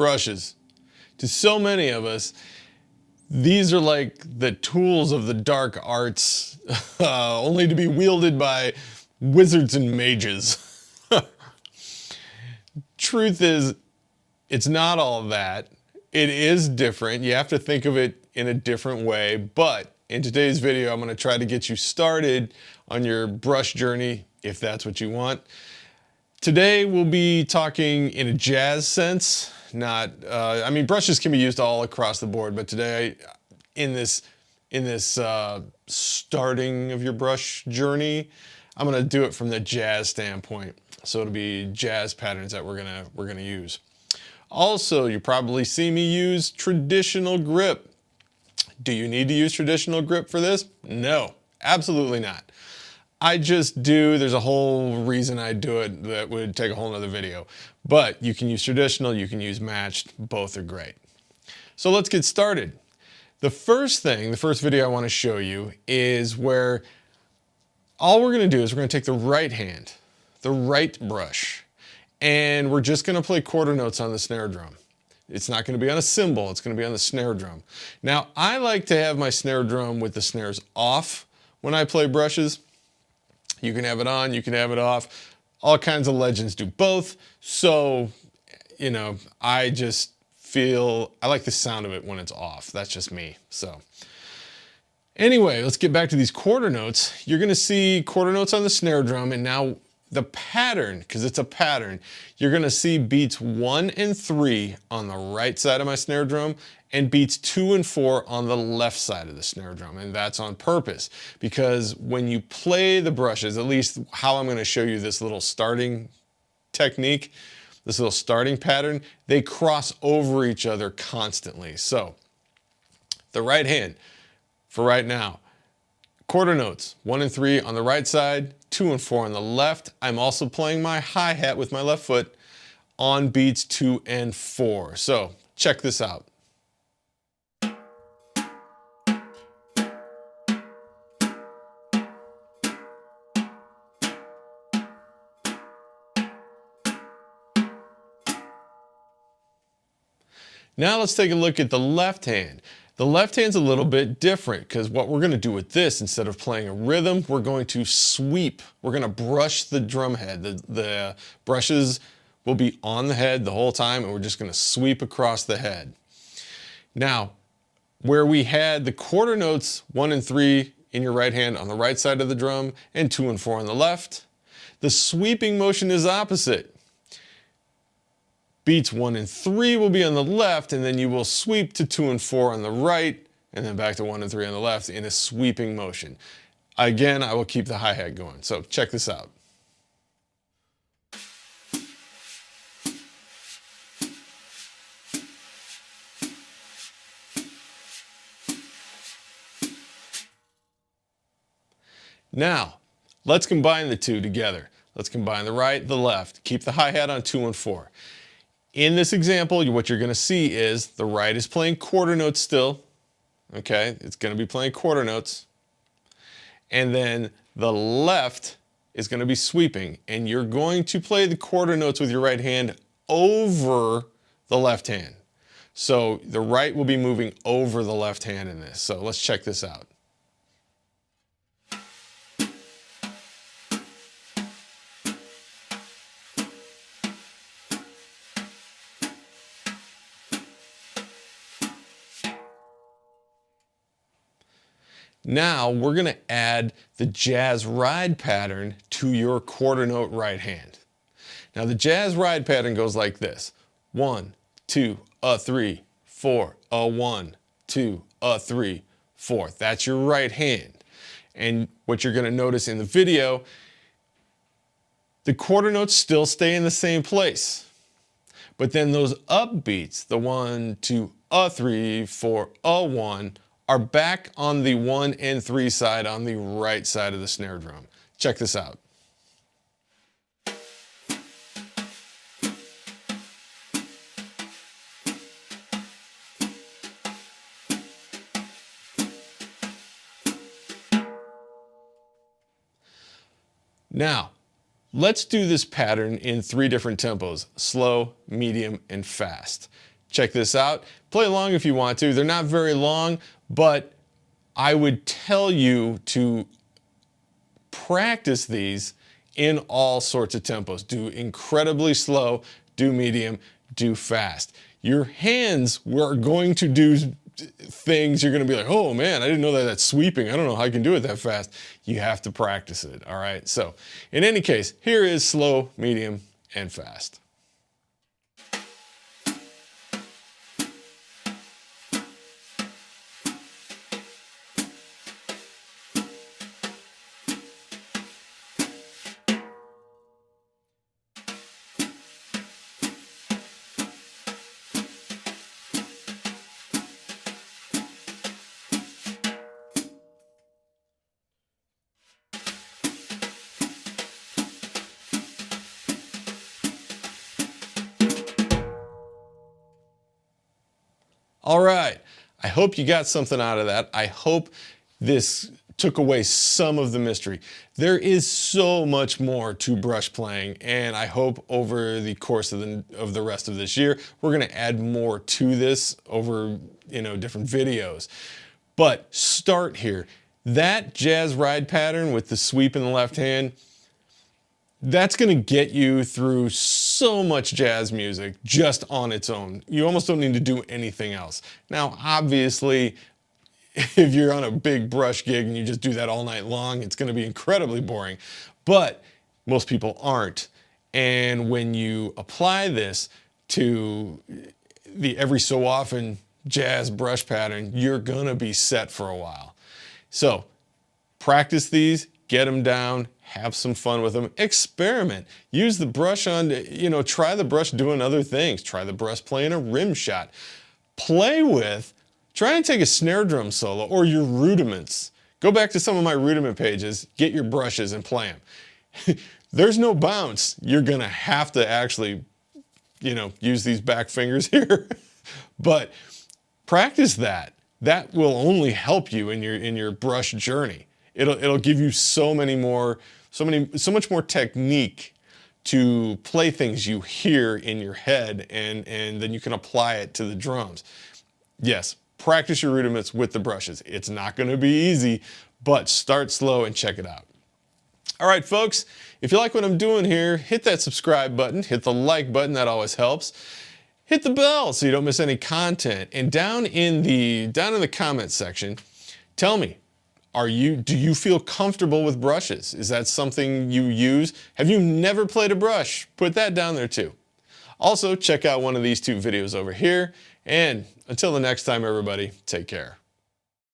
Brushes. To so many of us, these are like the tools of the dark arts, only to be wielded by wizards and mages. Truth is, it's not all that. It is different. You have to think of it in a different way. But in today's video, I'm going to try to get you started on your brush journey, if that's what you want. Today, we'll be talking in a jazz sense. I mean, brushes can be used all across the board, but today, in this starting of your brush journey, I'm going to do it from the jazz standpoint. So it'll be jazz patterns that we're gonna use. Also, you probably see me use traditional grip. Do you need to use traditional grip for this? No, absolutely not. I just do. There's a whole reason I do it that would take a whole nother video. But you can use traditional, you can use matched, both are great. So let's get started. The first video I want to show you is where all we're gonna do is we're gonna take the right hand, the right brush, and we're just gonna play quarter notes on the snare drum. It's not gonna be on a cymbal, it's gonna be on the snare drum. Now, I like to have my snare drum with the snares off when I play brushes. You can have it on, you can have it off. All kinds of legends do both. So, you know, I just feel, I like the sound of it when it's off. That's just me, so. Anyway, let's get back to these quarter notes. You're gonna see quarter notes on the snare drum, and now the pattern, because it's a pattern, you're gonna see beats 1 and 3 on the right side of my snare drum and beats 2 and 4 on the left side of the snare drum. And that's on purpose, because when you play the brushes, at least how I'm gonna show you this little starting technique, this little starting pattern, they cross over each other constantly. So the right hand, for right now, quarter notes, 1 and 3 on the right side, 2 and 4 on the left. I'm also playing my hi-hat with my left foot on beats 2 and 4. So check this out. Now let's take a look at the left hand. The left hand's a little bit different, because what we're going to do with this, instead of playing a rhythm, we're going to sweep. We're going to brush the drum head. The brushes will be on the head the whole time, and we're just going to sweep across the head. Now, where we had the quarter notes 1 and 3 in your right hand on the right side of the drum and 2 and 4 on the left, the sweeping motion is opposite. Beats 1 and 3 will be on the left, and then you will sweep to 2 and 4 on the right, and then back to 1 and 3 on the left in a sweeping motion. Again, I will keep the hi-hat going. So check this out. Now, let's combine the two together. Let's combine the right, the left. Keep the hi-hat on 2 and 4. In this example, what you're going to see is the right is playing quarter notes still. Okay, it's going to be playing quarter notes. And then the left is going to be sweeping. And you're going to play the quarter notes with your right hand over the left hand. So the right will be moving over the left hand in this. So let's check this out. Now we're going to add the jazz ride pattern to your quarter note right hand. Now the jazz ride pattern goes like this. 1, 2, 3, 4, 1, 2, 3, 4. That's your right hand. And what you're going to notice in the video, the quarter notes still stay in the same place. But then those upbeats, the 1, 2, 3, 4, 1, are back on the 1 and 3 side on the right side of the snare drum. Check this out. Now, let's do this pattern in 3 different tempos: slow, medium, and fast. check this out. Play along if you want to. They're not very long, but I would tell you to practice these in all sorts of tempos. Do incredibly slow, do medium, do fast. Your hands are going to do things you're going to be like, oh man, I didn't know that that's sweeping. I don't know how I can do it that fast. You have to practice it, all right? So in any case, here is slow, medium, and fast. All right, I hope you got something out of that. I hope this took away some of the mystery. There is so much more to brush playing, and I hope over the course of the rest of this year, we're gonna add more to this over, different videos. But start here. That jazz ride pattern with the sweep in the left hand, that's going to get you through so much jazz music just on its own. You almost don't need to do anything else. Now, obviously, if you're on a big brush gig and you just do that all night long, it's going to be incredibly boring. But most people aren't. And when you apply this to the every so often jazz brush pattern, you're going to be set for a while. So practice these, get them down, have some fun with them, experiment. Use the brush on, try the brush doing other things. Try the brush playing a rim shot. Try and take a snare drum solo or your rudiments. Go back to some of my rudiment pages, get your brushes and play them. There's no bounce. You're gonna have to actually, use these back fingers here. But practice that. That will only help you in your brush journey. It'll give you so much more technique to play things you hear in your head, and then you can apply it to the drums. Yes, practice your rudiments with the brushes. It's not going to be easy, but start slow and check it out. All right, folks, if you like what I'm doing here, hit that subscribe button, hit the like button, that always helps. Hit the bell so you don't miss any content. And down in the comment section, tell me, do you feel comfortable with brushes? Is that something you use? Have you never played a brush? Put that down there too. Also, check out one of these two videos over here. And until the next time, everybody, take care.